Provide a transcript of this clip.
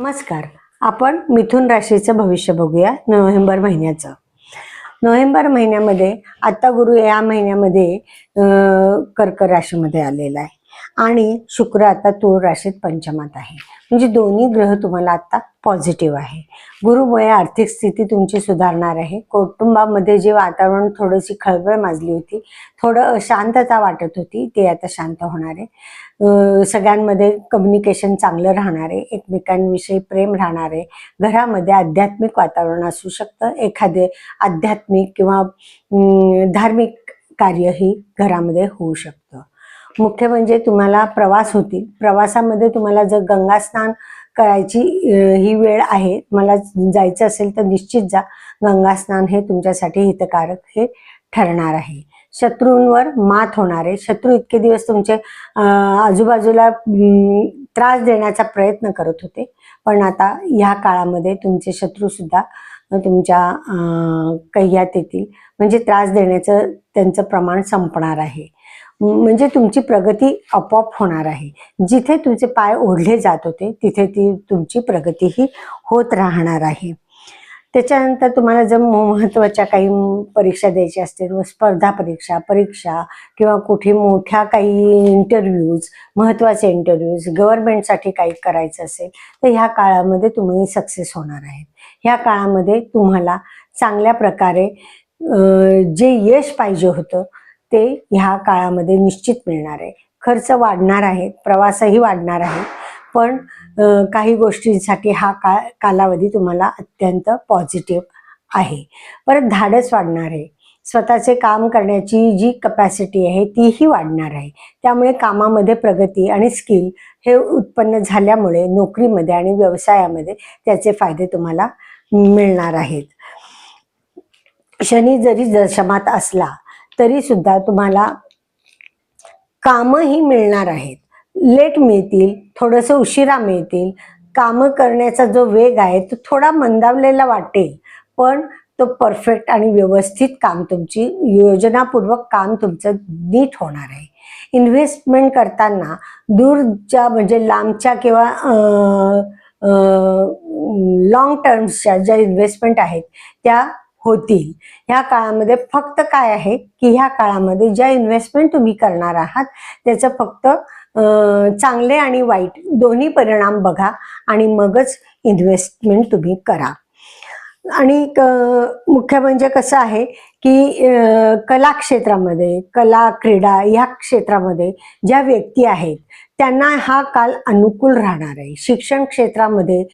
नमस्कार. आपण मिथुन राशीचं भविष्य बघूया नोव्हेंबर महिन्याचं. नोव्हेंबर महिन्यामध्ये आता गुरु या महिन्यामध्ये कर्क राशीमध्ये आलेला आहे आणि शुक्र आता तूळ राशीत पंचमात आहे. म्हणजे दोन्ही ग्रह तुम्हाला आता पॉझिटिव्ह आहे. गुरुमुळे आर्थिक स्थिती तुमची सुधारणार आहे. कुटुंबामध्ये जे वातावरण थोडीशी खळबळ माजली होती, थोडं अशांतता वाटत होती, ते आता शांत होणार आहे. सगळ्यांमध्ये कम्युनिकेशन चांगलं राहणार आहे. एकमेकांविषयी प्रेम राहणार आहे. घरामध्ये आध्यात्मिक वातावरण असू शकतं. एखादे आध्यात्मिक किंवा धार्मिक कार्यही घरामध्ये होऊ शकतं. मुख्य म्हणजे तुम्हाला प्रवास होतील. प्रवासामध्ये तुम्हाला जर गंगा स्नान करायची ही वेळ आहे, मला जायचं असेल तर निश्चित जा. गंगा स्नान हे तुमच्यासाठी हितकारक हे ठरणार आहे. शत्रूंवर मात होणार आहे. शत्रू इतके दिवस तुमचे आजूबाजूला त्रास देण्याचा प्रयत्न करत होते, पण आता ह्या काळामध्ये तुमचे शत्रू सुद्धा तुमच्या कह्यात येतील. म्हणजे त्रास देण्याचं त्यांचं प्रमाण संपणार आहे. म्हणजे तुमची प्रगती आपोआप होणार आहे. जिथे तुमचे पाय ओढले जात होते तिथे तुमची प्रगतीही होत राहणार आहे. त्याच्यानंतर तुम्हाला जर महत्त्वाच्या काही परीक्षा द्यायच्या असतील, स्पर्धा परीक्षा किंवा कुठे मोठ्या काही इंटरव्ह्यूज, महत्त्वाचे इंटरव्ह्यूज, गव्हर्नमेंटसाठी काही करायचं असेल तर ह्या काळामध्ये तुम्ही सक्सेस होणार आहेत. ह्या काळामध्ये तुम्हाला चांगल्या प्रकारे जे यश पाहिजे होतं ते ह्या काळामध्ये निश्चित मिळणार आहे. खर्च वाढणार आहे, प्रवासही वाढणार आहे, पण काही गोष्टींसाठी हा कालावधी तुम्हाला अत्यंत पॉझिटिव्ह आहे. परत धाडस वाढणार आहे. स्वतःचे काम करण्याची जी कपॅसिटी आहे तीही वाढणार आहे. त्यामुळे कामामध्ये प्रगती आणि स्किल हे उत्पन्न झाल्यामुळे नोकरीमध्ये आणि व्यवसायामध्ये त्याचे फायदे तुम्हाला मिळणार आहेत. शनी जरी दशमात असला तरी सुद्धा तुम्हाला कामही मिळणार आहेत. लेट मिळतील, थोडंसं उशिरा मिळतील. कामं करण्याचा जो वेग आहे तो थोडा मंदावलेला वाटेल, पण तो परफेक्ट आणि व्यवस्थित काम तुमची योजनापूर्वक काम तुमचं नीट होणार आहे. इन्व्हेस्टमेंट करताना दूरच्या म्हणजे लांबच्या किंवा लॉंग टर्म्सच्या ज्या इन्व्हेस्टमेंट आहेत त्या होतील. ह्या काळामध्ये फक्त काय आहे की ह्या काळामध्ये ज्या इन्व्हेस्टमेंट तुम्ही करणार आहात त्याचं फक्त चांगले आणि वाईट दोन्ही परिणाम बघा आणि मगच इन्व्हेस्टमेंट तुम्ही करा. आणि मुख्य म्हणजे कसं आहे की कला क्षेत्रामध्ये, कला क्रीडा या क्षेत्रामध्ये ज्या व्यक्ती आहेत त्यांना हा काल अनुकूल राहणार आहे. शिक्षण क्षेत्रामध्ये